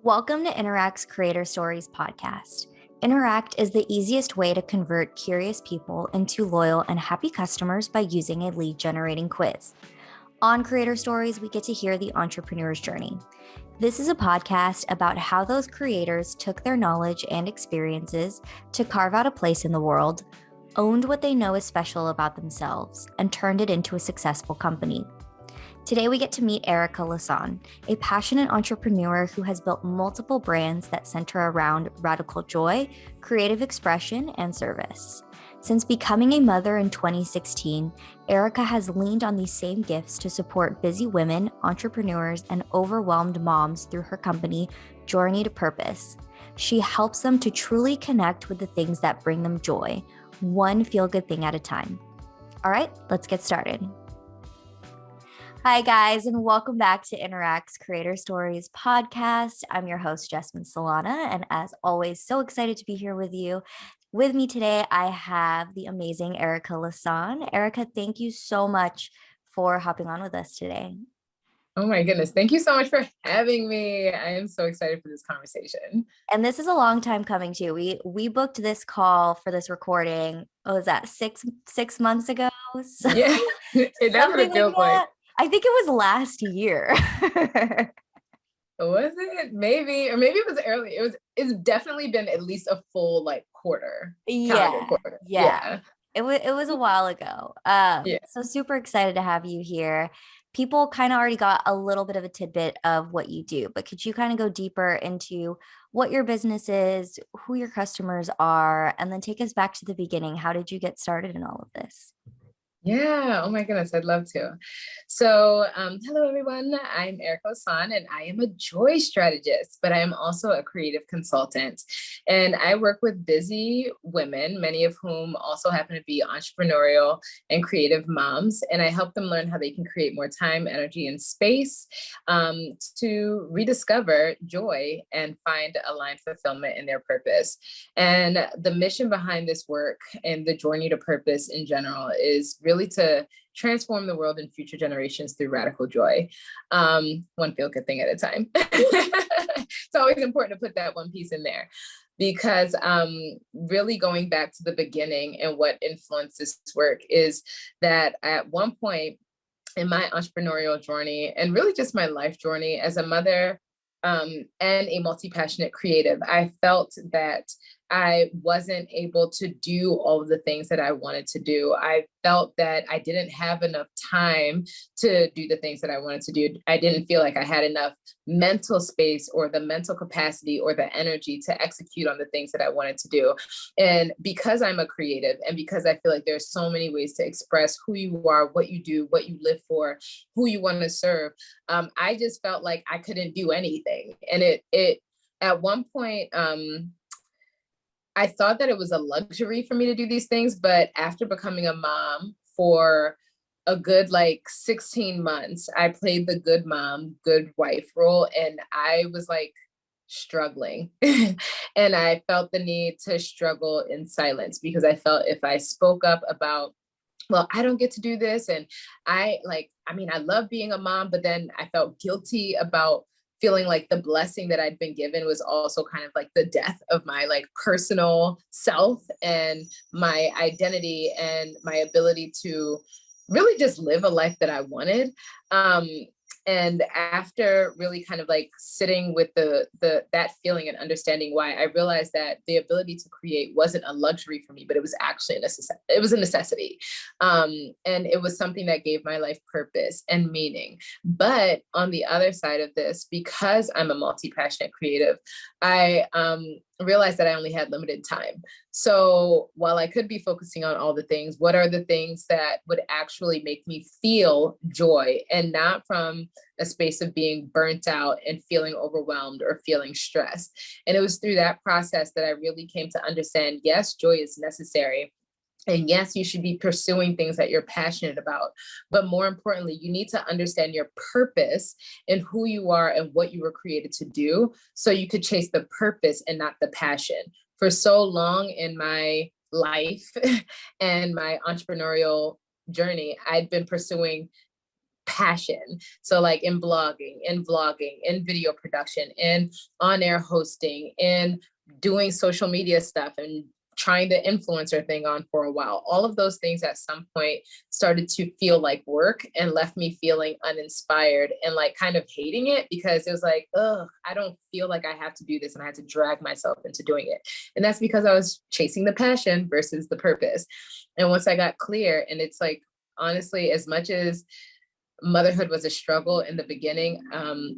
Welcome to Interact's Creator Stories podcast. Interact is the easiest way to convert curious people into loyal and happy customers by using a lead generating quiz. On Creator Stories, we get to hear the entrepreneur's journey. This is a podcast about how those creators took their knowledge and experiences to carve out a place in the world, owned what they know is special about themselves, and turned it into a successful company. Today, we get to meet Erica Lasan, a passionate entrepreneur who has built multiple brands that center around radical joy, creative expression, and service. Since becoming a mother in 2016, Erica has leaned on these same gifts to support busy women, entrepreneurs, and overwhelmed moms through her company, JOYrney to Purpose. She helps them to truly connect with the things that bring them joy, one feel-good thing at a time. All right, let's get started. Hi, guys, and welcome back to Interact's Creator Stories podcast. I'm your host, Jasmine Solana, and as always, so excited to be here with you. With me today, I have the amazing Erica Lasan. Erica, thank you so much for hopping on with us today. Oh my goodness. Thank you so much for having me. I am so excited for this conversation. And this is a long time coming too. We booked this call for this recording. What was that, six months ago? So, yeah, that's what it feels like. I think it was last year. Was it? Maybe, or maybe it was early. It's definitely been at least a full quarter. Yeah. Quarter. Yeah. It was a while ago. So super excited to have you here. People kind of already got a little bit of a tidbit of what you do, but could you kind of go deeper into what your business is, who your customers are, and then take us back to the beginning? How did you get started in all of this? Yeah. Oh my goodness. I'd love to. So, hello everyone. I'm Erica Lasan and I am a joy strategist, but I am also a creative consultant. And I work with busy women, many of whom also happen to be entrepreneurial and creative moms. And I help them learn how they can create more time, energy, and space to rediscover joy and find aligned fulfillment in their purpose. And the mission behind this work and the journey to purpose in general is really to transform the world and future generations through radical joy. One feel-good thing at a time. It's always important to put that one piece in there because really going back to the beginning and what influenced this work is that at one point in my entrepreneurial journey and really just my life journey as a mother and a multi-passionate creative, I felt that I wasn't able to do all of the things that I wanted to do. I felt that I didn't have enough time to do the things that I wanted to do. I didn't feel like I had enough mental space or the mental capacity or the energy to execute on the things that I wanted to do. And because I'm a creative and because I feel like there's so many ways to express who you are, what you do, what you live for, who you want to serve, I just felt like I couldn't do anything. And it at one point, I thought that it was a luxury for me to do these things, but after becoming a mom for a good 16 months, I played the good mom, good wife role, and I was struggling. And I felt the need to struggle in silence because I felt if I spoke up about, well, I don't get to do this. And I love being a mom, but then I felt guilty about feeling like the blessing that I'd been given was also kind of the death of my personal self and my identity and my ability to really just live a life that I wanted. And after really kind of sitting with that feeling and understanding why, I realized that the ability to create wasn't a luxury for me, but it was actually a necessity. And it was something that gave my life purpose and meaning. But on the other side of this, because I'm a multi-passionate creative, I realized that I only had limited time. So while I could be focusing on all the things, what are the things that would actually make me feel joy and not from a space of being burnt out and feeling overwhelmed or feeling stressed? And it was through that process that I really came to understand, yes, joy is necessary. And yes, you should be pursuing things that you're passionate about. But more importantly, you need to understand your purpose and who you are and what you were created to do so you could chase the purpose and not the passion. For so long in my life and my entrepreneurial journey, I'd been pursuing passion. So like in blogging, in vlogging, in video production, in on-air hosting, in doing social media stuff, and trying the influencer thing on for a while. All of those things at some point started to feel like work and left me feeling uninspired and like kind of hating it, because it was like, oh, I don't feel like I have to do this, and I had to drag myself into doing it. And that's because I was chasing the passion versus the purpose. And once I got clear, and it's like, honestly, as much as motherhood was a struggle in the beginning,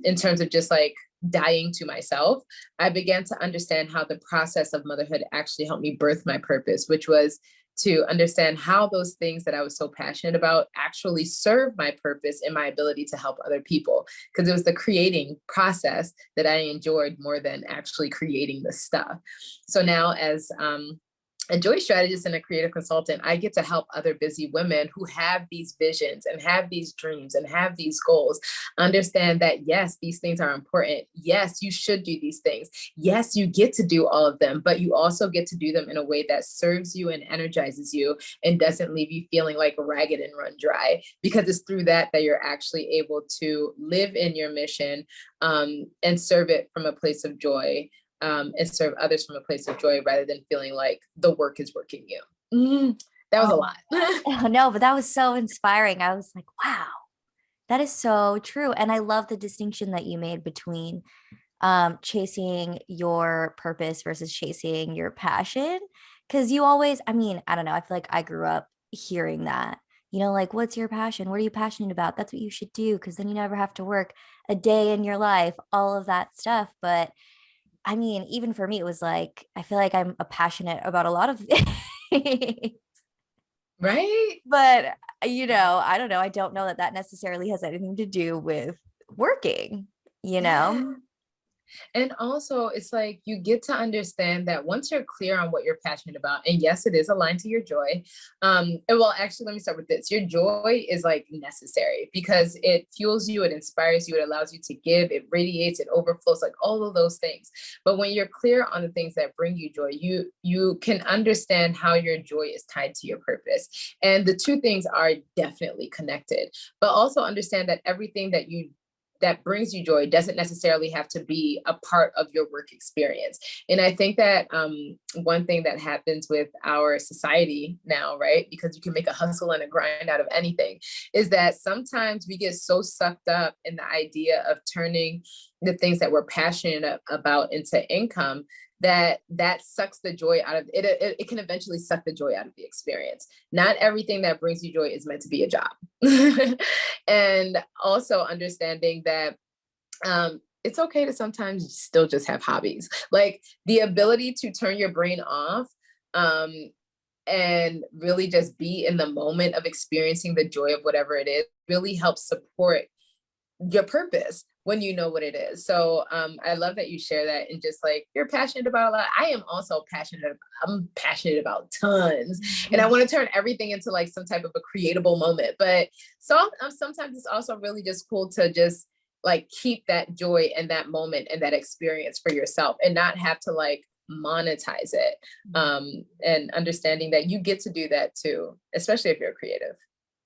in terms of just like dying to myself, I began to understand how the process of motherhood actually helped me birth my purpose, which was to understand how those things that I was so passionate about actually serve my purpose and my ability to help other people. Because it was the creating process that I enjoyed more than actually creating the stuff. So now, as a joy strategist and a creative consultant, I get to help other busy women who have these visions and have these dreams and have these goals understand that, yes, these things are important. Yes, you should do these things. Yes, you get to do all of them, but you also get to do them in a way that serves you and energizes you and doesn't leave you feeling like ragged and run dry, because it's through that you're actually able to live in your mission, and serve it from a place of joy, and serve others from a place of joy, rather than feeling like the work is working you. That was a lot. No, but that was so inspiring. I was like, wow, that is so true. And I love the distinction that you made between chasing your purpose versus chasing your passion. Because you always, I mean, I don't know, I feel like I grew up hearing that, like, what's your passion? What are you passionate about? That's what you should do, because then you never have to work a day in your life, all of that stuff. But I mean, even for me, it was like, I feel like I'm passionate about a lot of things. Right? But, I don't know. I don't know that that necessarily has anything to do with working, you know? And also, it's like you get to understand that once you're clear on what you're passionate about, and yes, it is aligned to your joy. And well, actually, let me start with this. Your joy is like necessary because it fuels you, it inspires you, it allows you to give, it radiates, it overflows, like all of those things. But when you're clear on the things that bring you joy, you can understand how your joy is tied to your purpose. And the two things are definitely connected. But also understand that everything that brings you joy doesn't necessarily have to be a part of your work experience. And I think that one thing that happens with our society now, right, because you can make a hustle and a grind out of anything, is that sometimes we get so sucked up in the idea of turning the things that we're passionate about into income, that sucks the joy out of it. It can eventually suck the joy out of the experience. Not everything that brings you joy is meant to be a job. And also understanding that it's okay to sometimes still just have hobbies. Like the ability to turn your brain off, and really just be in the moment of experiencing the joy of whatever it is, really helps support your purpose when you know what it is. So I love that you share that, and just like you're passionate about a lot. I am also passionate. I'm passionate about tons, and I want to turn everything into like some type of a creatable moment. But so sometimes it's also really just cool to just like keep that joy and that moment and that experience for yourself, and not have to like monetize it. And understanding that you get to do that too, especially if you're creative.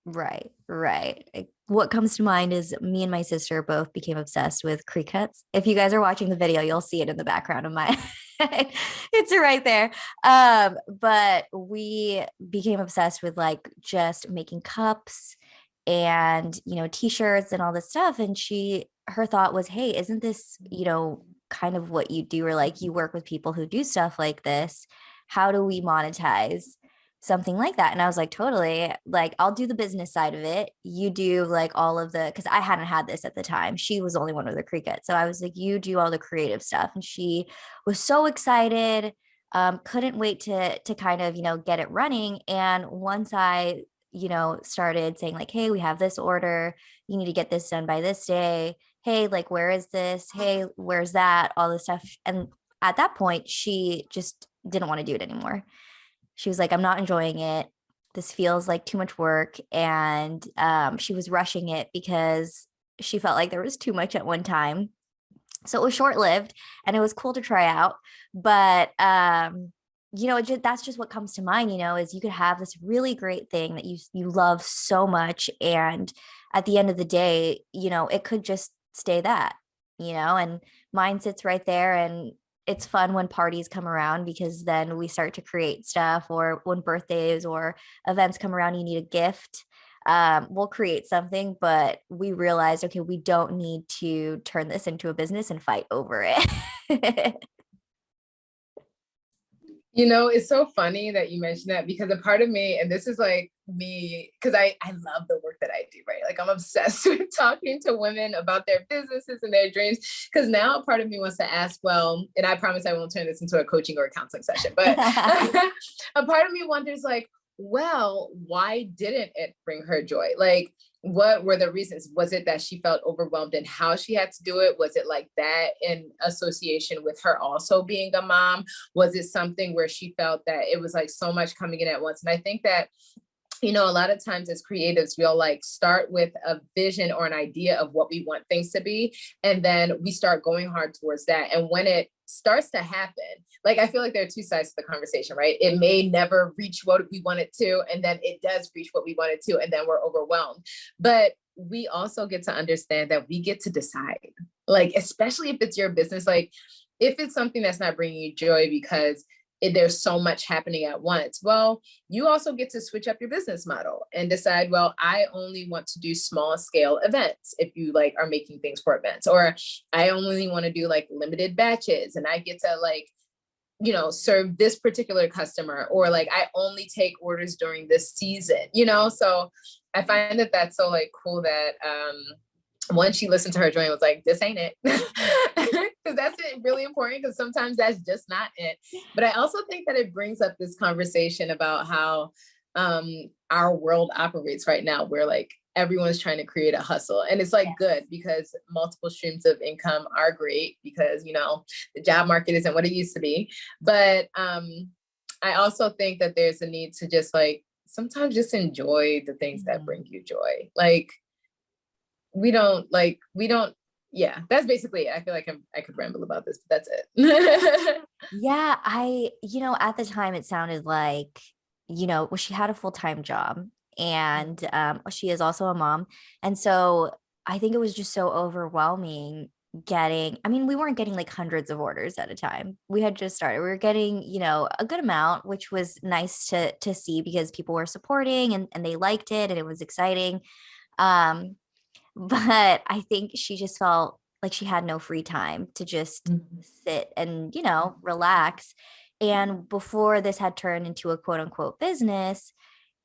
Right, right. What comes to mind is me and my sister both became obsessed with creek cuts. If you guys are watching the video, you'll see it in the background of my it's right there. But we became obsessed with like just making cups and t-shirts and all this stuff. And her thought was, hey, isn't this, kind of what you do, or like you work with people who do stuff like this? How do we monetize something like that? And I was like, totally, like I'll do the business side of it, you do like all of the, because I hadn't had this at the time, she was the only one with the cricut, so I was like, you do all the creative stuff. And she was so excited, couldn't wait to kind of get it running. And once I started saying like, hey, we have this order, you need to get this done by this day, hey, like where is this, hey, where's that, all this stuff. And at that point she just didn't want to do it anymore. She was like, I'm not enjoying it. This feels like too much work. And she was rushing it because she felt like there was too much at one time. So it was short lived and it was cool to try out. But that's just what comes to mind, is you could have this really great thing that you love so much. And at the end of the day, it could just stay that, and mine sits right there. And it's fun when parties come around because then we start to create stuff, or when birthdays or events come around, you need a gift. We'll create something, but we realize, okay, we don't need to turn this into a business and fight over it. It's so funny that you mentioned that, because a part of me, and this is like me, because I love the work that I do, right? Like I'm obsessed with talking to women about their businesses and their dreams. Because now a part of me wants to ask, well, and I promise I won't turn this into a coaching or a counseling session, but a part of me wonders like, well, why didn't it bring her joy? Like, what were the reasons? Was it that she felt overwhelmed in how she had to do it? Was it like that in association with her also being a mom? Was it something where she felt that it was like so much coming in at once? And I think that, a lot of times as creatives, we'll like start with a vision or an idea of what we want things to be. And then we start going hard towards that. And when it starts to happen, like, I feel like there are two sides to the conversation, right? It may never reach what we want it to. And then it does reach what we want it to. And then we're overwhelmed. But we also get to understand that we get to decide, like, especially if it's your business, like if it's something that's not bringing you joy because there's so much happening at once. Well, you also get to switch up your business model and decide, well, I only want to do small scale events if you like are making things for events, or I only want to do like limited batches and I get to like, serve this particular customer, or like I only take orders during this season, So I find that that's so like cool that once she listened to her joy and was like, this ain't it. Because that's really important, because sometimes that's just not it. But I also think that it brings up this conversation about how our world operates right now, where like everyone's trying to create a hustle. And it's like good, because multiple streams of income are great, because, the job market isn't what it used to be. But I also think that there's a need to just like sometimes just enjoy the things that bring you joy. Like, yeah, that's basically it. I feel like I could ramble about this, but that's it. Yeah, at the time it sounded like, well, she had a full-time job, and she is also a mom. And so I think it was just so overwhelming we weren't getting like hundreds of orders at a time. We had just started. We were getting, a good amount, which was nice to see, because people were supporting and they liked it and it was exciting. Um, but I think she just felt like she had no free time to just sit and, relax. And before this had turned into a quote unquote business,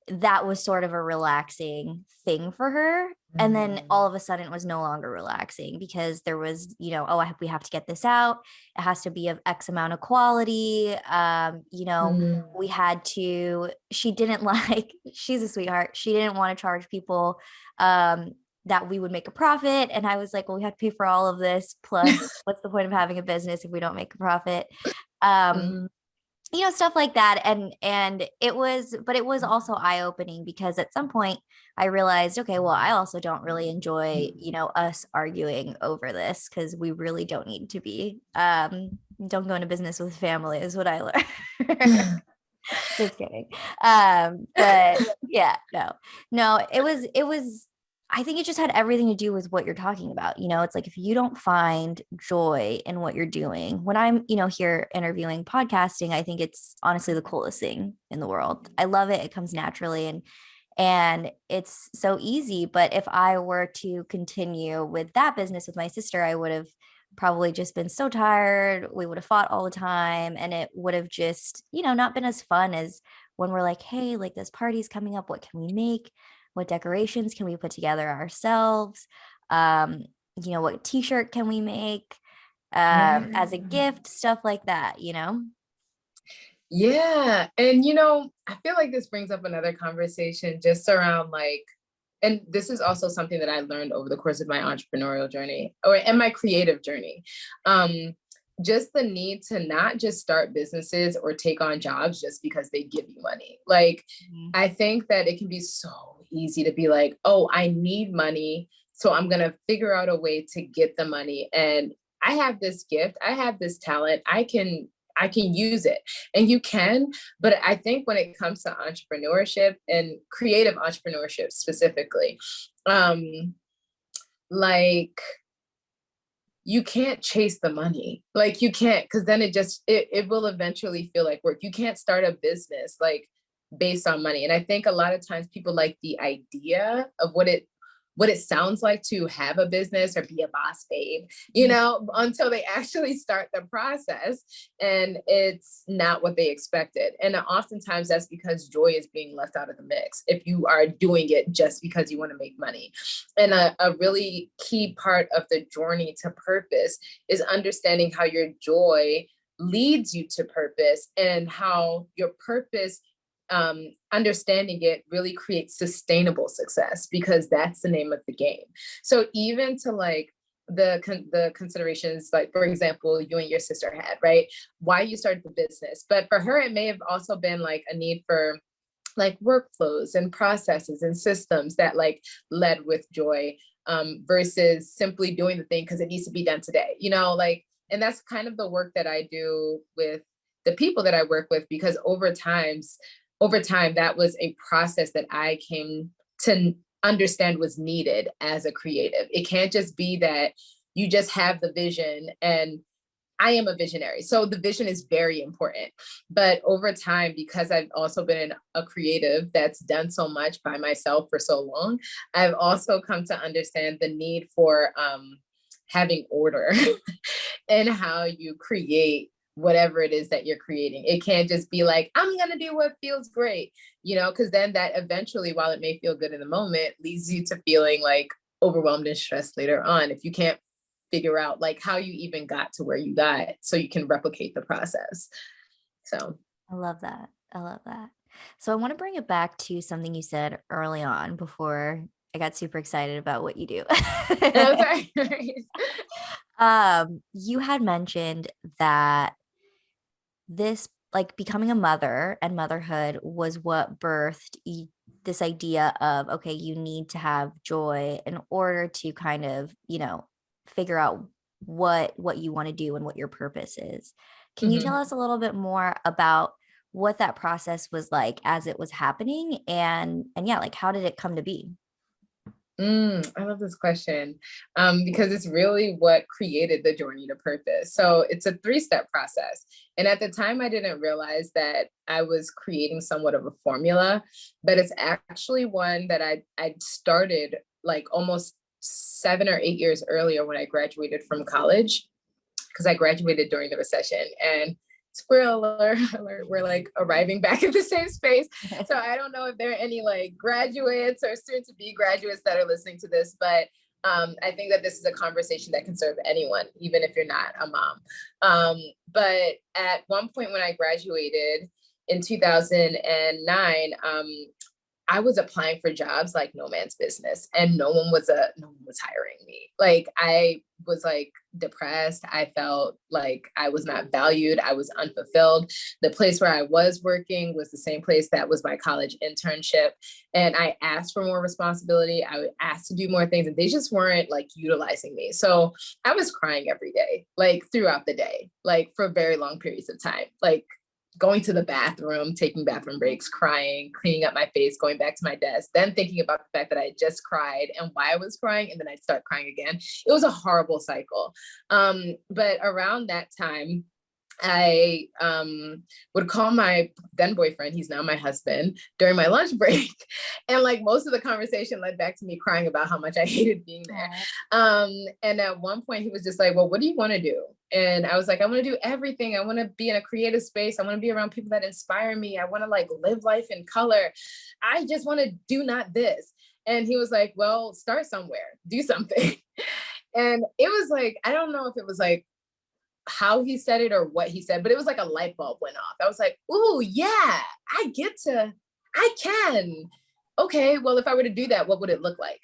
that was sort of a relaxing thing for her. And then all of a sudden it was no longer relaxing, because there was, we have to get this out. It has to be of X amount of quality. We had to, she didn't like, she's a sweetheart. She didn't want to charge people that we would make a profit. And I was like, well, we have to pay for all of this. Plus, what's the point of having a business if we don't make a profit? Stuff like that. And it was also eye-opening, because at some point I realized, okay, well, I also don't really enjoy, us arguing over this, because we really don't need to be. Don't go into business with family is what I learned. Just kidding. But yeah, no, it was, I think it just had everything to do with what you're talking about. It's like, if you don't find joy in what you're doing, when I'm, here interviewing, podcasting, I think it's honestly the coolest thing in the world. I love it. It comes naturally, and it's so easy. But if I were to continue with that business with my sister, I would have probably just been so tired. We would have fought all the time, and it would have just, not been as fun as when we're like, hey, like this party's coming up. What can we make? What decorations can we put together ourselves? What t-shirt can we make as a gift, stuff like that, Yeah. And, I feel like this brings up another conversation just around like, and this is also something that I learned over the course of my entrepreneurial journey and my creative journey. Just the need to not just start businesses or take on jobs just because they give you money. Like, I think that it can be so easy to be like, oh, I need money, so I'm going to figure out a way to get the money. And I have this gift, I have this talent, I can I can use it. And you can, but I think when it comes to entrepreneurship and creative entrepreneurship specifically, like you can't chase the money. Like you can't, because then it will eventually feel like work. You can't start a business like based on money. And I think a lot of times people like the idea of what it sounds like to have a business or be a boss babe, until they actually start the process and it's not what they expected. And oftentimes that's because joy is being left out of the mix if you are doing it just because you want to make money. And a really key part of the journey to purpose is understanding how your joy leads you to purpose and how your purpose understanding it really creates sustainable success, because that's the name of the game. So even to like the considerations, like for example, you and your sister had, right? Why you started the business. But for her, it may have also been like a need for like workflows and processes and systems that like led with joy, versus simply doing the thing because it needs to be done today, like, and that's kind of the work that I do with the people that I work with, because over time, that was a process that I came to understand was needed as a creative. It can't just be that you just have the vision, and I am a visionary. So the vision is very important. But over time, because I've also been a creative that's done so much by myself for so long, I've also come to understand the need for having order in how you create whatever it is that you're creating. It can't just be like, I'm going to do what feels great, because then that eventually, while it may feel good in the moment, leads you to feeling like overwhelmed and stressed later on if you can't figure out like how you even got to where you got so you can replicate the process. So I love that. I love that. So I want to bring it back to something you said early on before I got super excited about what you do. no, sorry. You had mentioned that this, like becoming a mother and motherhood, was what birthed this idea of, okay, you need to have joy in order to kind of, figure out what you want to do and what your purpose is. Can you tell us a little bit more about what that process was like as it was happening, and yeah, like how did it come to be? I love this question, because it's really what created the journey to purpose. So it's a 3-step process. And at the time, I didn't realize that I was creating somewhat of a formula, but it's actually one that I started like almost 7 or 8 years earlier when I graduated from college, because I graduated during the recession. And spoiler alert, we're like arriving back at the same space. So I don't know if there are any like graduates or soon to be graduates that are listening to this, but I think that this is a conversation that can serve anyone, even if you're not a mom. But at one point when I graduated in 2009, I was applying for jobs like no man's business, and no one was hiring me. Like I was like depressed. I felt like I was not valued. I was unfulfilled. The place where I was working was the same place that was my college internship. And I asked for more responsibility. I would ask to do more things, and they just weren't like utilizing me. So I was crying every day, like throughout the day, like for very long periods of time, like going to the bathroom, taking bathroom breaks, crying, cleaning up my face, going back to my desk, then thinking about the fact that I just cried and why I was crying, and then I'd start crying again. It was a horrible cycle. But around that time, I would call my then boyfriend, he's now my husband, during my lunch break. And like most of the conversation led back to me crying about how much I hated being there. And at one point he was just like, well, what do you want to do? And I was like, I want to do everything. I want to be in a creative space. I want to be around people that inspire me. I want to like live life in color. I just want to do not this. And he was like, well, start somewhere, do something. And it was like, I don't know if it was like how he said it or what he said, but it was like a light bulb went off. I was like, ooh, yeah, I can. Okay, well, if I were to do that, what would it look like?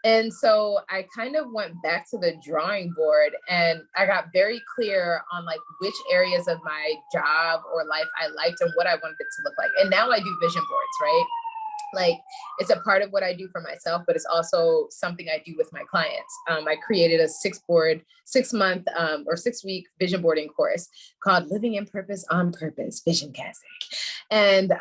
And so I kind of went back to the drawing board, and I got very clear on like which areas of my job or life I liked and what I wanted it to look like. And now I do vision boards, right? like, it's a part of what I do for myself, but it's also something I do with my clients. I created a 6-month or 6-week vision boarding course called Living in Purpose on Purpose, Vision Casting. And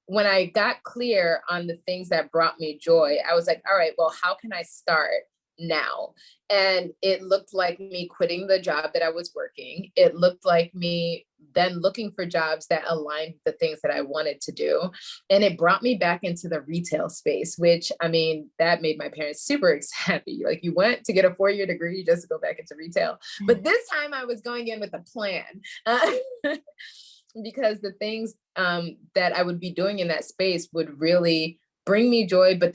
when I got clear on the things that brought me joy, I was like, all right, well, how can I start now? And it looked like me quitting the job that I was working. It looked like me then looking for jobs that aligned with the things that I wanted to do. And it brought me back into the retail space, which, I mean, that made my parents super happy. Like, you went to get a 4-year degree just to go back into retail. But this time I was going in with a plan. Because the things that I would be doing in that space would really bring me joy, but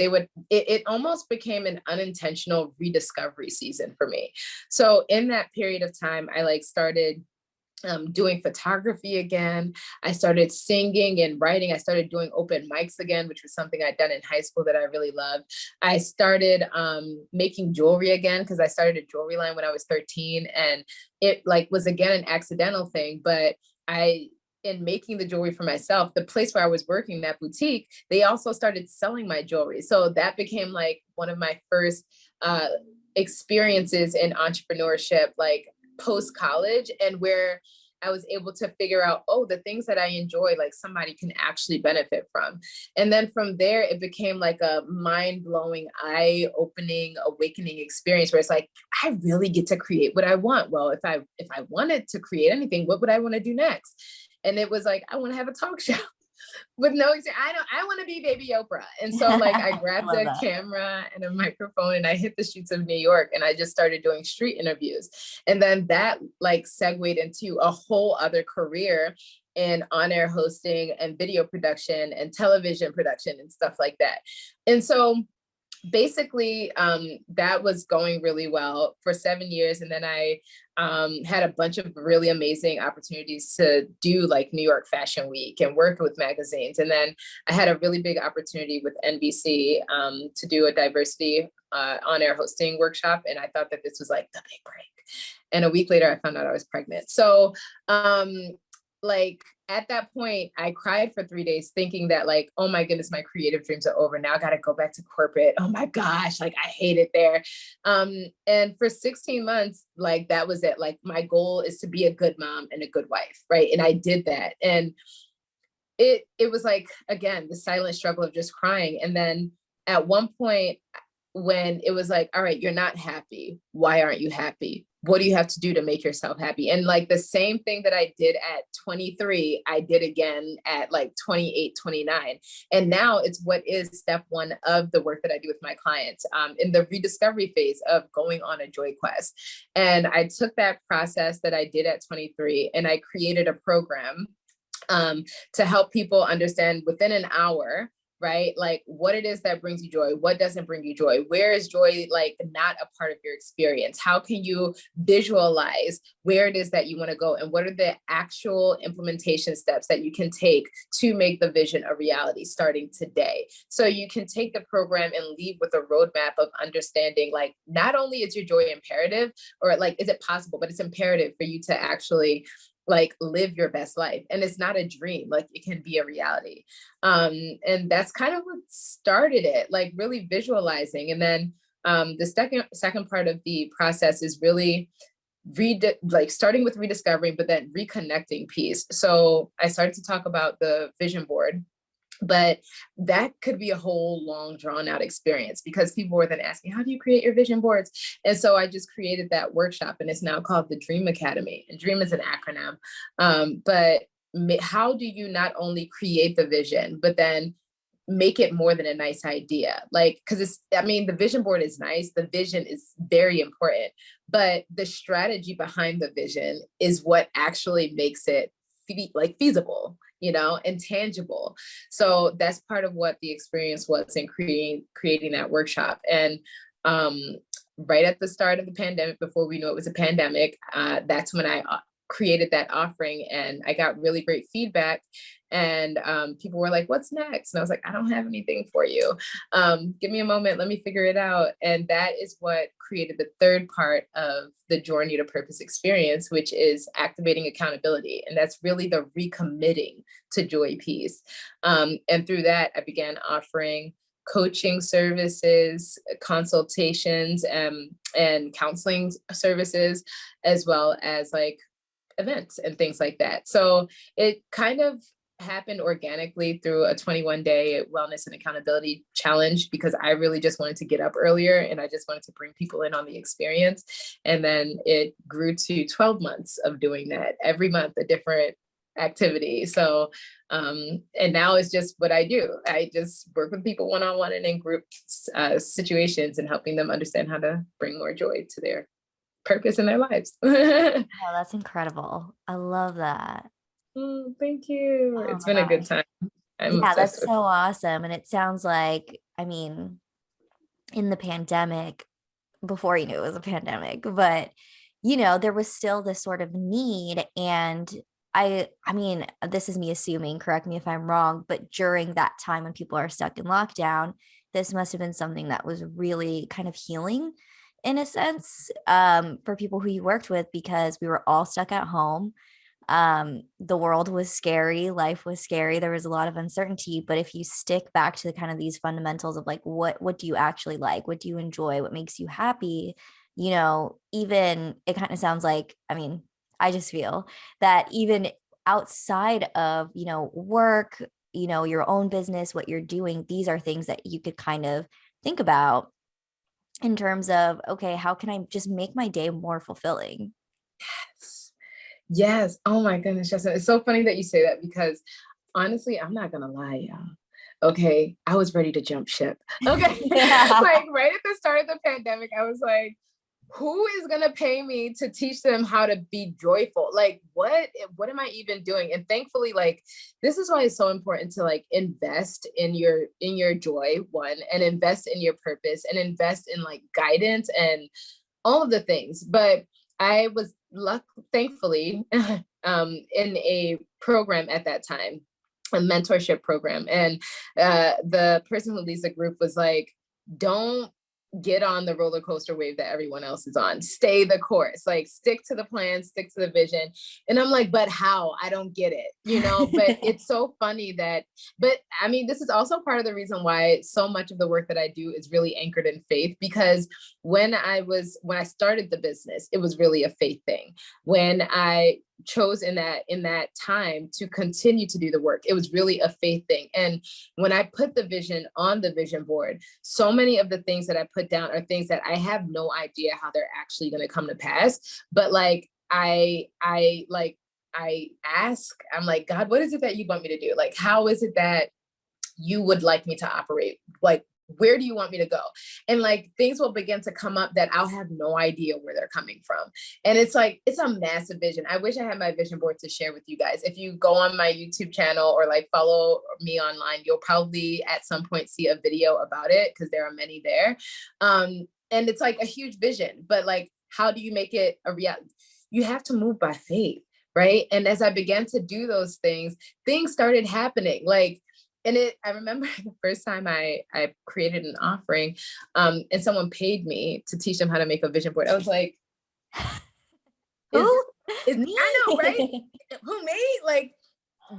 it almost became an unintentional rediscovery season for me. So in that period of time, I started doing photography again. I started singing and writing. I started doing open mics again, which was something I'd done in high school that I really loved. I started making jewelry again, because I started a jewelry line when I was 13, and it was again an accidental thing, but in making the jewelry for myself, the place where I was working, that boutique, they also started selling my jewelry. So that became one of my first experiences in entrepreneurship, post-college, and where I was able to figure out, the things that I enjoy, somebody can actually benefit from. And then from there, it became a mind-blowing, eye-opening, awakening experience where it's I really get to create what I want. Well, if I wanted to create anything, what would I want to do next? And it was I want to have a talk show with no experience. I want to be Baby Oprah. And so I grabbed a camera and a microphone and I hit the streets of New York, and I just started doing street interviews. And then that segued into a whole other career in on-air hosting and video production and television production and stuff like that. And so basically, that was going really well for 7 years. And then I had a bunch of really amazing opportunities to do New York Fashion Week and work with magazines. And then I had a really big opportunity with NBC to do a diversity on-air hosting workshop. And I thought that this was the big break. And a week later, I found out I was pregnant. So at that point, I cried for 3 days thinking that oh my goodness, my creative dreams are over. Now I got to go back to corporate. Oh my gosh, I hate it there. And for 16 months, that was it. My goal is to be a good mom and a good wife. Right. And I did that. And it was again, the silent struggle of just crying. And then at one point, when it was all right, you're not happy. Why aren't you happy? What do you have to do to make yourself happy? And the same thing that I did at 23, I did again at 28, 29. And now it's what is step one of the work that I do with my clients in the rediscovery phase of going on a joy quest. And I took that process that I did at 23 and I created a program to help people understand within an hour, right? What it is that brings you joy, what doesn't bring you joy, where is joy not a part of your experience? How can you visualize where it is that you want to go? And what are the actual implementation steps that you can take to make the vision a reality starting today? So you can take the program and leave with a roadmap of understanding, not only is your joy imperative, or is it possible, but it's imperative for you to actually live your best life. And it's not a dream, it can be a reality. And that's kind of what started it, really visualizing. And then the second part of the process is really starting with rediscovering, but then reconnecting piece. So I started to talk about the vision board, but that could be a whole long drawn out experience because people were then asking, how do you create your vision boards? And so I just created that workshop, and it's now called the Dream Academy. And Dream is an acronym. But how do you not only create the vision, but then make it more than a nice idea? Because the vision board is nice. The vision is very important, but the strategy behind the vision is what actually makes it feasible, and tangible. So that's part of what the experience was in creating that workshop. And right at the start of the pandemic, before we knew it was a pandemic, that's when I created that offering, and I got really great feedback. And people were like, what's next? And I was like, I don't have anything for you. Give me a moment, let me figure it out. And that is what created the third part of the Journey to Purpose experience, which is activating accountability. And that's really the recommitting to joy piece. And through that, I began offering coaching services, consultations, and counseling services, as well as like events and things like that. So it kind of happened organically through a 21-day wellness and accountability challenge, because I really just wanted to get up earlier and I just wanted to bring people in on the experience. And then it grew to 12 months of doing that, every month a different activity. So and now it's just what I do. I just work with people one-on-one and in group situations, and helping them understand how to bring more joy to their purpose in their lives. Oh, that's incredible. I love that. Thank you. Oh It's my been a good gosh. time. I'm Yeah, obsessed that's with so awesome. And it sounds like, I mean, in the pandemic, before you knew it was a pandemic, but there was still this sort of need. And I mean, this is me assuming, correct me if I'm wrong, but during that time when people are stuck in lockdown, this must have been something that was really kind of healing in a sense, for people who you worked with, because we were all stuck at home. The world was scary, life was scary, there was a lot of uncertainty, but if you stick back to the kind of these fundamentals of like what do you actually like, what do you enjoy, what makes you happy, even it kind of sounds like, I mean, I just feel that even outside of work, your own business, what you're doing, these are things that you could kind of think about in terms of, okay, how can I just make my day more fulfilling? Yes. Oh my goodness, Justin. It's so funny that you say that, because honestly, I'm not gonna lie, y'all. Okay, I was ready to jump ship. Okay. Yeah. Like right at the start of the pandemic, I was like, who is gonna pay me to teach them how to be joyful? Like what am I even doing? And thankfully, like this is why it's so important to like invest in your joy, one, and invest in your purpose, and invest in like guidance and all of the things. But I was thankfully in a program at that time, a mentorship program. And the person who leads the group was like, don't get on the roller coaster wave that everyone else is on. Stay the course, like stick to the plan, stick to the vision. And I'm like, but how? I don't get it, but it's so funny that, but I mean, this is also part of the reason why so much of the work that I do is really anchored in faith, because when I started the business, it was really a faith thing. When I chose in that time to continue to do the work, it was really a faith thing. And when I put the vision on the vision board, so many of the things that I put down are things that I have no idea how they're actually going to come to pass. But like I ask, I'm like, God, what is it that you want me to do? Like, how is it that you would like me to operate? Like, where do you want me to go? And like things will begin to come up that I'll have no idea where they're coming from. And it's like, it's a massive vision. I wish I had my vision board to share with you guys. If you go on my YouTube channel or like follow me online, you'll probably at some point see a video about it, because there are many there. And it's like a huge vision, but like, how do you make it a reality? You have to move by faith, right? And as I began to do those things started happening. Like, and I remember the first time I created an offering, and someone paid me to teach them how to make a vision board. I was like, is Who? Me? I know, right? Who, me? Like,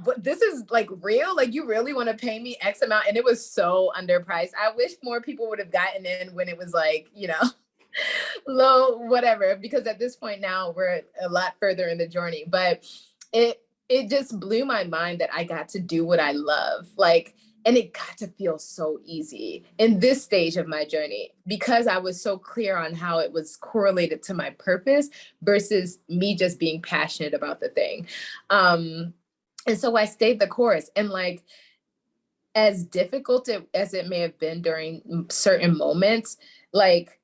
but this is like real? Like, you really want to pay me X amount? And it was so underpriced. I wish more people would have gotten in when it was like, low, whatever, because at this point now we're a lot further in the journey. But it just blew my mind that I got to do what I love. Like, and it got to feel so easy in this stage of my journey, because I was so clear on how it was correlated to my purpose versus me just being passionate about the thing. And so I stayed the course. And like, as difficult as it may have been during certain moments, like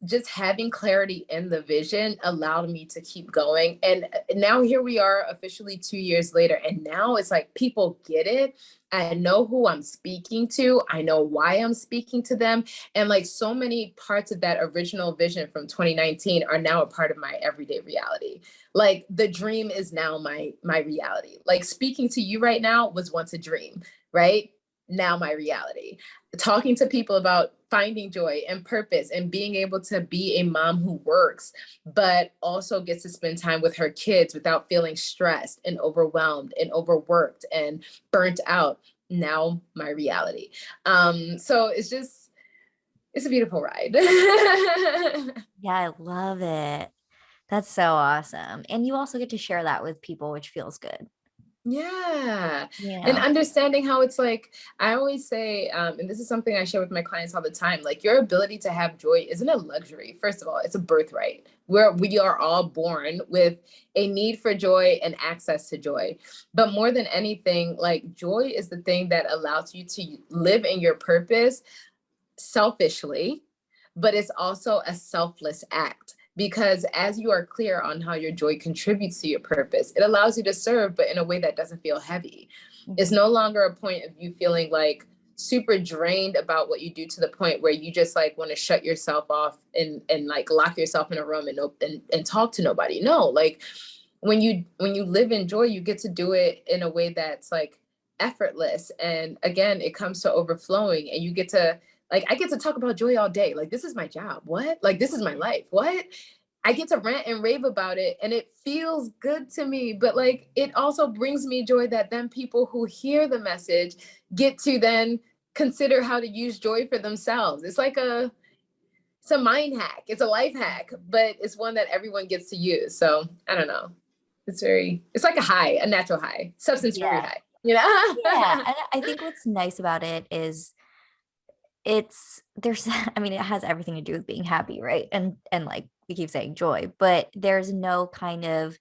just having clarity in the vision allowed me to keep going. And now here we are officially 2 years later. And now it's like people get it. I know who I'm speaking to. I know why I'm speaking to them. And like so many parts of that original vision from 2019 are now a part of my everyday reality. Like the dream is now my reality. Like speaking to you right now was once a dream, right? Now my reality. Talking to people about finding joy and purpose and being able to be a mom who works, but also gets to spend time with her kids without feeling stressed and overwhelmed and overworked and burnt out. Now my reality. So it's a beautiful ride. Yeah, I love it. That's so awesome. And you also get to share that with people, which feels good. Yeah. You And know? understanding how it's like, I always say, and this is something I share with my clients all the time, like your ability to have joy isn't a luxury. First of all, it's a birthright. We are all born with a need for joy and access to joy. But more than anything, like joy is the thing that allows you to live in your purpose selfishly, but it's also a selfless act because as you are clear on how your joy contributes to your purpose, it allows you to serve, but in a way that doesn't feel heavy. It's Mhm. no longer a point of you feeling like super drained about what you do to the point where you just like want to shut yourself off and like lock yourself in a room and talk to nobody. No, like when you live in joy, you get to do it in a way that's like effortless. And again, it comes to overflowing and you get to like, I get to talk about joy all day. Like, this is my job. What? Like, this is my life. What? I get to rant and rave about it and it feels good to me. But like, it also brings me joy that then people who hear the message get to then consider how to use joy for themselves. It's a mind hack. It's a life hack, but it's one that everyone gets to use. So I don't know. It's like a high, a natural high, substance free Yeah. high, you know? Yeah. And I think what's nice about it is there's I mean, it has everything to do with being happy, right? And like we keep saying joy, but there's no kind of,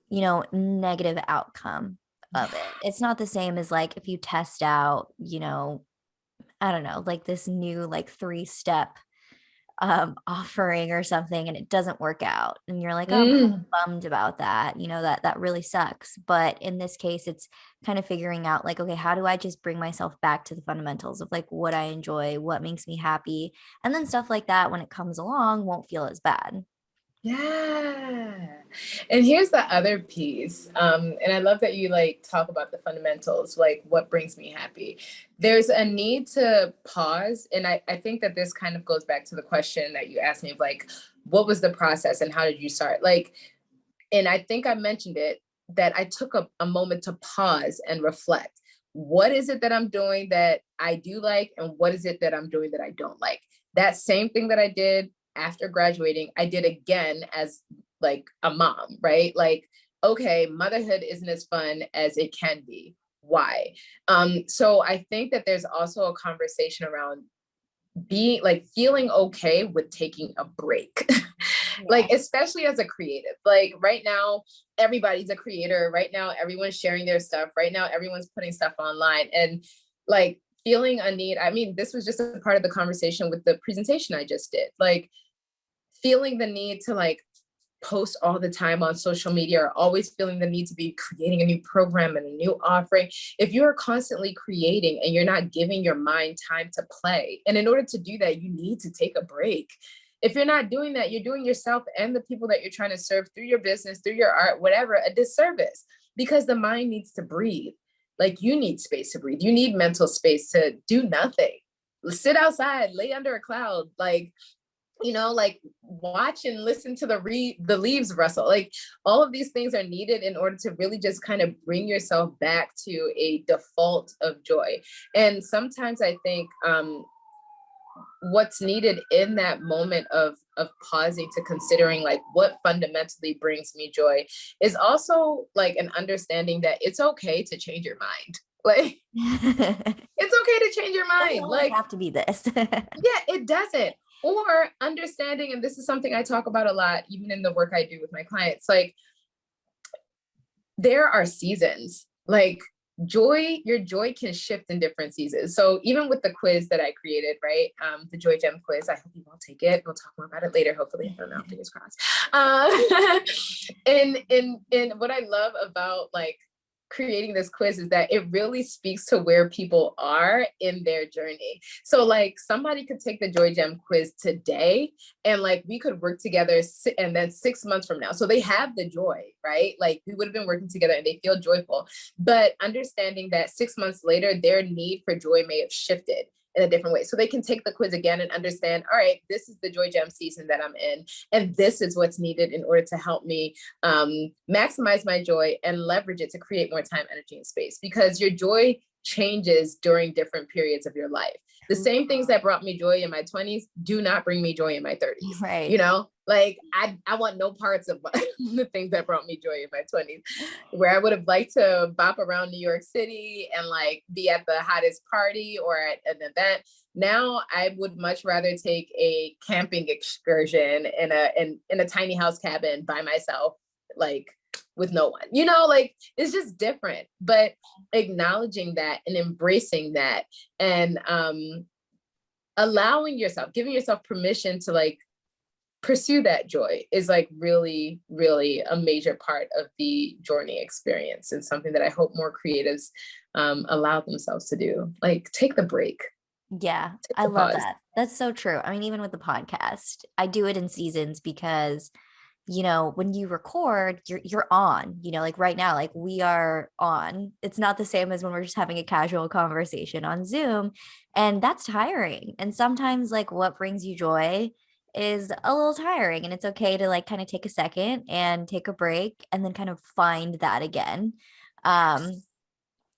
negative outcome of it. It's not the same as like if you test out, I don't know, like this new like three-step offering or something and it doesn't work out and you're like, oh, I'm Mm. bummed about that, that really sucks. But in this case, it's kind of figuring out like, okay, how do I just bring myself back to the fundamentals of like what I enjoy, what makes me happy, and then stuff like that when it comes along won't feel as bad. Yeah. And here's the other piece. And I love that you like talk about the fundamentals, like what brings me happy. There's a need to pause. And I think that this kind of goes back to the question that you asked me of like, what was the process and how did you start? Like, and I think I mentioned it that I took a moment to pause and reflect. What is it that I'm doing that I do like? And what is it that I'm doing that I don't like? That same thing that I did after graduating, I did again as like a mom, right? Like, okay, motherhood isn't as fun as it can be. Why? So I think that there's also a conversation around being like feeling okay with taking a break. Yeah. Like especially as a creative, like right now everybody's a creator, right now everyone's sharing their stuff, right now everyone's putting stuff online, and like feeling a need. I mean, this was just a part of the conversation with the presentation I just did, like feeling the need to like post all the time on social media, or always feeling the need to be creating a new program and a new offering. If you're constantly creating and you're not giving your mind time to play, and in order to do that, you need to take a break. If you're not doing that, you're doing yourself and the people that you're trying to serve through your business, through your art, whatever, a disservice, because the mind needs to breathe. Like you need space to breathe. You need mental space to do nothing. Sit outside, lay under a cloud, like watch and listen to the leaves rustle. Like all of these things are needed in order to really just kind of bring yourself back to a default of joy. And sometimes I think what's needed in that moment of pausing to considering like what fundamentally brings me joy is also like an understanding that it's okay to change your mind. Like It it's okay to change your doesn't mind. always Like have to be this. yeah, it doesn't. Or understanding, and this is something I talk about a lot, even in the work I do with my clients, like there are seasons. Like your joy can shift in different seasons. So even with the quiz that I created, right? The Joy Gem quiz, I hope you all take it. We'll talk more about it later, hopefully. I don't know, fingers crossed. And what I love about like creating this quiz is that it really speaks to where people are in their journey. So like somebody could take the Joy Gem quiz today and like we could work together and then 6 months from now. So they have the joy, right? Like we would have been working together and they feel joyful, but understanding that 6 months later, their need for joy may have shifted in a different way. So they can take the quiz again and understand, all right, this is the Joy Gem season that I'm in. And this is what's needed in order to help me maximize my joy and leverage it to create more time, energy, and space. Because your joy changes during different periods of your life. The same things that brought me joy in my 20s do not bring me joy in my 30s. Right. You know, like I want no parts of the things that brought me joy in my 20s, where I would have liked to bop around New York City and like be at the hottest party or at an event. Now I would much rather take a camping excursion in a tiny house cabin by myself, like with no one, you know, like it's just different. But acknowledging that and embracing that and allowing yourself, giving yourself permission to like pursue that joy is like really, really a major part of the JOYrney experience, and something that I hope more creatives allow themselves to do. Like take the break. Yeah, I love that. That's so true. I mean, even with the podcast, I do it in seasons because, you know, when you record, you're on, you know, like right now, like we are on. It's not the same as when we're just having a casual conversation on Zoom, and that's tiring. And sometimes like what brings you joy is a little tiring, and it's okay to like kind of take a second and take a break and then kind of find that again. Um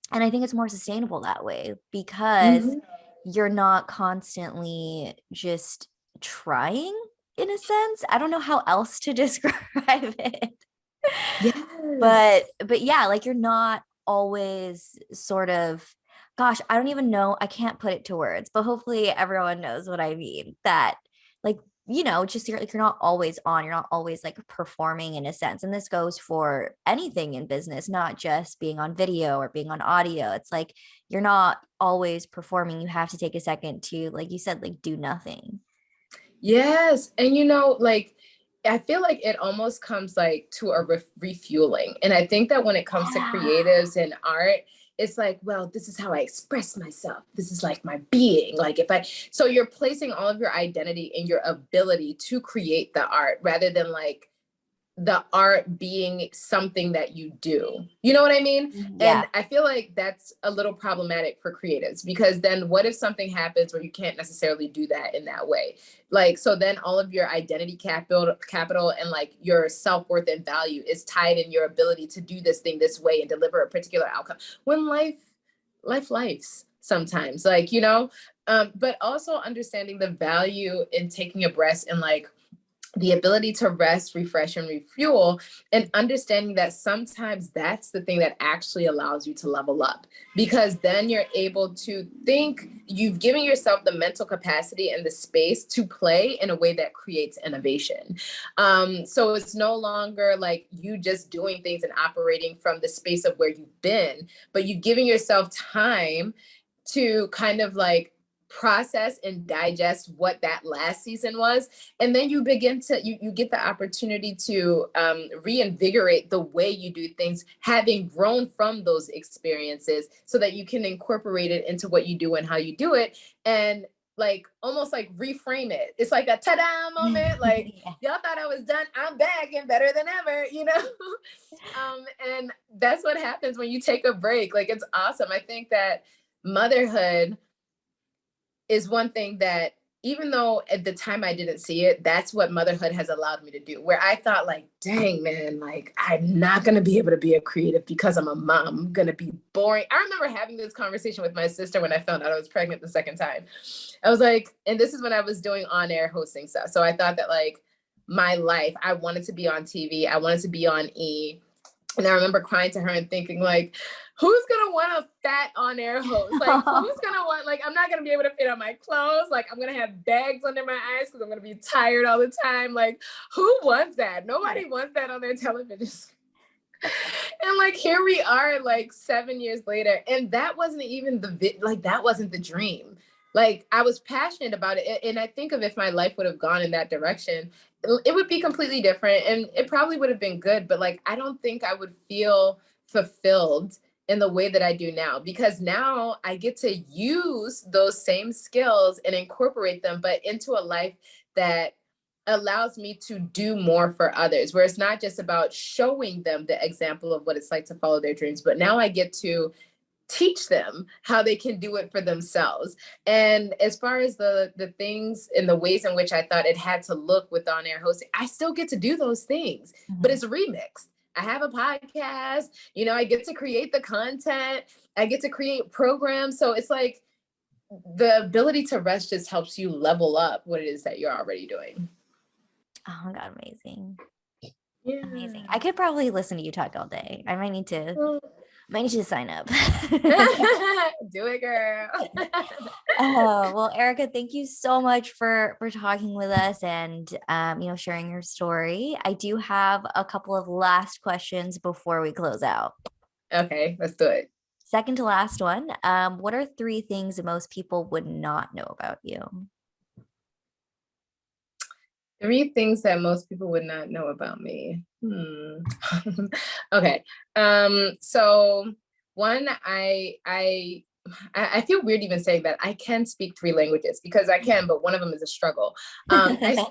and I think it's more sustainable that way because you're not constantly just trying in a sense. I don't know how else to describe it. Yes. But yeah, like you're not always sort of, gosh, I don't even know. I can't put it to words, but hopefully everyone knows what I mean. That like, you know, just you're like you're not always on, you're not always like performing in a sense. And this goes for anything in business, not just being on video or being on audio. It's like you're not always performing. You have to take a second to, like you said, like do nothing. Yes. And you know, like I feel like it almost comes like to a refueling. And I think that when it comes to creatives and art, it's like, well, this is how I express myself. This is like my being. Like so you're placing all of your identity in your ability to create the art rather than like the art being something that you do. You know what I mean? Yeah. And I feel like that's a little problematic for creatives, because then what if something happens where you can't necessarily do that in that way? Like, so then all of your identity capital and like your self-worth and value is tied in your ability to do this thing this way and deliver a particular outcome. When life's sometimes, like, you know, but also understanding the value in taking a breath and like the ability to rest, refresh, and refuel, and understanding that sometimes that's the thing that actually allows you to level up, because then you're able to think, you've given yourself the mental capacity and the space to play in a way that creates innovation. So it's no longer like you just doing things and operating from the space of where you've been, but you've given yourself time to kind of like process and digest what that last season was, and then you begin to you get the opportunity to reinvigorate the way you do things, having grown from those experiences, so that you can incorporate it into what you do and how you do it, and like almost like reframe it. It's like a ta-da moment, like y'all thought I was done, I'm back and better than ever, you know. And that's what happens when you take a break. Like, it's awesome. I think that motherhood is one thing that, even though at the time I didn't see it, that's what motherhood has allowed me to do. Where I thought like, dang man, like I'm not going to be able to be a creative because I'm a mom. I'm going to be boring. I remember having this conversation with my sister when I found out I was pregnant the second time. I was like, and this is when I was doing on-air hosting stuff. So I thought that like my life, I wanted to be on TV. I wanted to be on E! And I remember crying to her and thinking like, who's gonna want a fat on-air host? Like, who's gonna want, like, I'm not gonna be able to fit on my clothes. Like, I'm gonna have bags under my eyes because I'm gonna be tired all the time. Like, who wants that? Nobody wants that on their television. And like, here we are, like 7 years later. And that wasn't even that wasn't the dream. Like, I was passionate about it. And I think of if my life would have gone in that direction, it would be completely different. And it probably would have been good. But like, I don't think I would feel fulfilled in the way that I do now, because now I get to use those same skills and incorporate them, but into a life that allows me to do more for others, where it's not just about showing them the example of what it's like to follow their dreams, but now I get to teach them how they can do it for themselves. And as far as the things and the ways in which I thought it had to look with on-air hosting, I still get to do those things, but it's remixed. I have a podcast, I get to create the content, I get to create programs. So it's like the ability to rest just helps you level up what it is that you're already doing. Oh my God, amazing. Yeah. Amazing. I could probably listen to you talk all day. I might need to sign up. Do it, girl. Oh, well, Erica, thank you so much for talking with us and sharing your story. I do have a couple of last questions before we close out. Okay, let's do it. Second to last one. What are 3 things that most people would not know about you? 3 things that most people would not know about me. Okay. So one, I feel weird even saying that I can speak 3 languages, because I can, but one of them is a struggle. I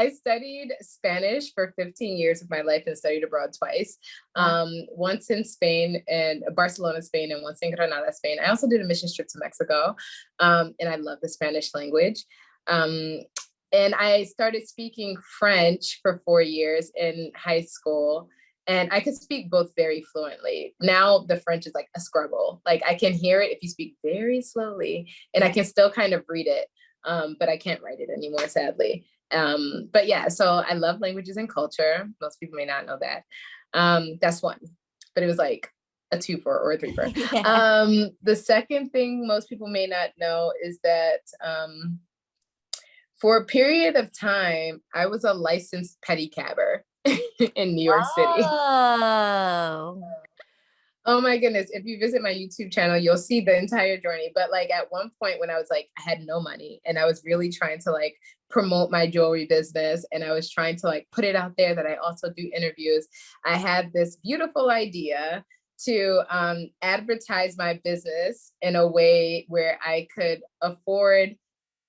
studied Spanish for 15 years of my life and studied abroad twice. Once in Spain and Barcelona, Spain, and once in Granada, Spain. I also did a mission trip to Mexico, and I love the Spanish language. And I started speaking French for 4 years in high school. And I could speak both very fluently. Now the French is like a struggle. Like, I can hear it if you speak very slowly, and I can still kind of read it, but I can't write it anymore, sadly. But yeah, so I love languages and culture. Most people may not know that. That's one, but it was like a 2 or a 3 for. Yeah. The second thing most people may not know is that for a period of time, I was a licensed pedicabber in New York City. Oh my goodness. If you visit my YouTube channel, you'll see the entire journey. But like, at one point when I was like, I had no money and I was really trying to like promote my jewelry business, and I was trying to like put it out there that I also do interviews, I had this beautiful idea to advertise my business in a way where I could afford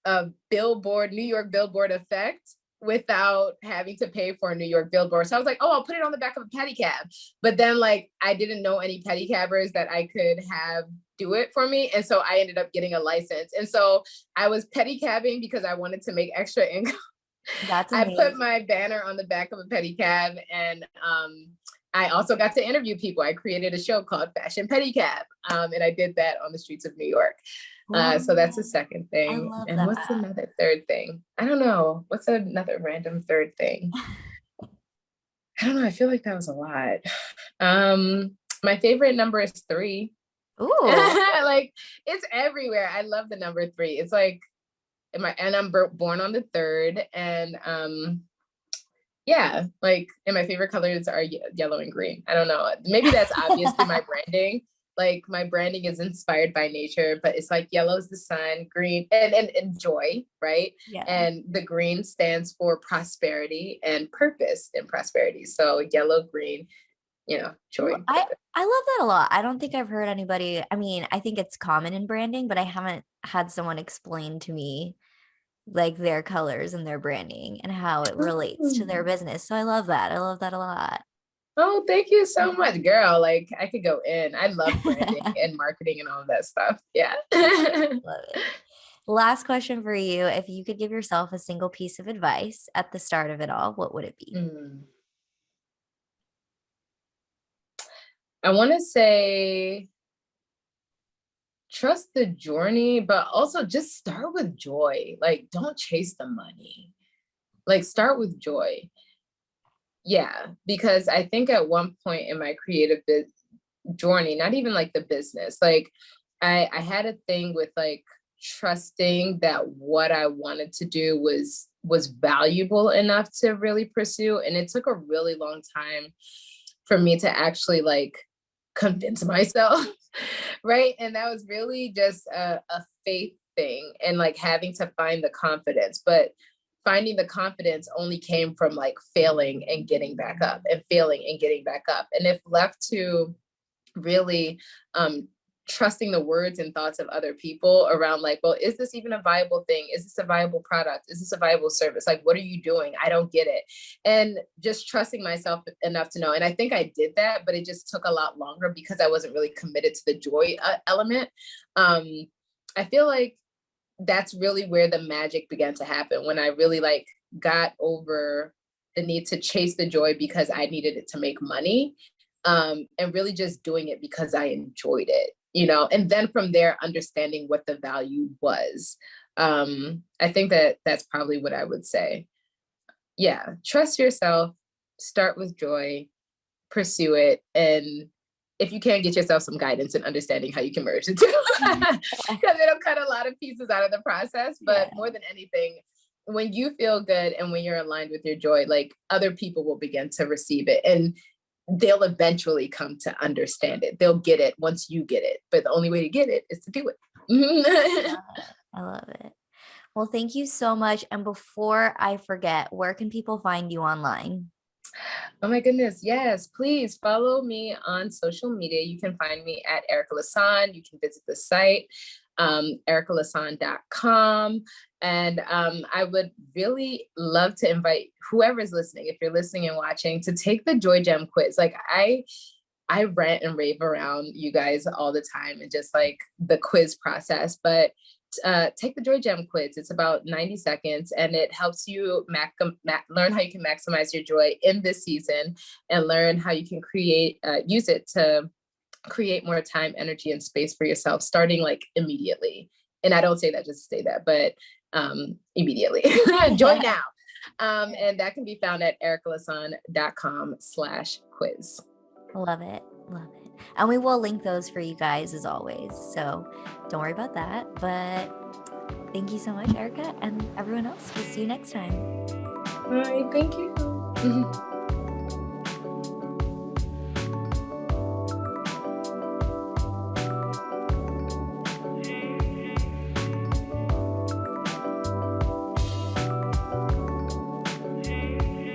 a billboard, New York billboard effect, without having to pay for a New York billboard. So I was like, oh, I'll put it on the back of a pedicab. But then like, I didn't know any pedicabbers that I could have do it for me. And so I ended up getting a license. And so I was pedicabbing because I wanted to make extra income. That's amazing. I put my banner on the back of a pedicab, and I also got to interview people. I created a show called Fashion Pedicab, and I did that on the streets of New York. So that's the second thing. And what's another third thing? I don't know. What's another random third thing? I don't know. I feel like that was a lot. My favorite number is 3. Ooh. Like, it's everywhere. I love the number 3. It's like, and I'm born on the 3rd, and yeah, like, and my favorite colors are yellow and green. I don't know. Maybe that's obvious through my branding. Like, my branding is inspired by nature, but it's like yellow is the sun, green and joy, right? Yeah. And the green stands for prosperity and purpose and prosperity. So yellow, green, joy. I love that a lot. I don't think I've heard anybody. I mean, I think it's common in branding, but I haven't had someone explain to me like their colors and their branding and how it relates to their business. So I love that. I love that a lot. Oh, thank you so much, girl. Like, I could go in. I love branding and marketing and all of that stuff. Yeah. Love it. Last question for you. If you could give yourself a single piece of advice at the start of it all, what would it be? I want to say, trust the journey, but also just start with joy. Like, don't chase the money. Like, start with joy. Yeah, because I think at one point in my creative journey, not even like the business, like I had a thing with like trusting that what I wanted to do was valuable enough to really pursue. And it took a really long time for me to actually like convince myself. Right. And that was really just a faith thing, and like having to find the confidence. But finding the confidence only came from like failing and getting back up, and failing and getting back up. And if left to really trusting the words and thoughts of other people around like, well, is this even a viable thing? Is this a viable product? Is this a viable service? Like, what are you doing? I don't get it. And just trusting myself enough to know. And I think I did that, but it just took a lot longer because I wasn't really committed to the joy element. I feel like that's really where the magic began to happen, when I really like got over the need to chase the joy because I needed it to make money, and really just doing it because I enjoyed it, and then from there, understanding what the value was. I think that that's probably what I would say. Yeah. Trust yourself, start with joy, pursue it. And if you can, get yourself some guidance and understanding how you can merge the two, because it'll cut a lot of pieces out of the process. But more than anything, when you feel good and when you're aligned with your joy, like other people will begin to receive it, and they'll eventually come to understand it. They'll get it once you get it. But the only way to get it is to do it. I love it. Well, thank you so much. And before I forget, where can people find you online? Oh my goodness. Yes. Please follow me on social media. You can find me at Erica Lasan. You can visit the site, ericalasan.com. And I would really love to invite whoever's listening, if you're listening and watching, to take the Joy Gem quiz. Like I rant and rave around you guys all the time and just like the quiz process, but take the Joy Gem quiz. It's about 90 seconds, and it helps you learn how you can maximize your joy in this season, and learn how you can use it to create more time, energy, and space for yourself, starting like immediately. And I don't say that just to say that, but immediately. Join now. And that can be found at ericalasan.com/quiz. Love it. Love it. And we will link those for you guys as always. So don't worry about that. But thank you so much, Erica, and everyone else. We'll see you next time. All right. Thank you.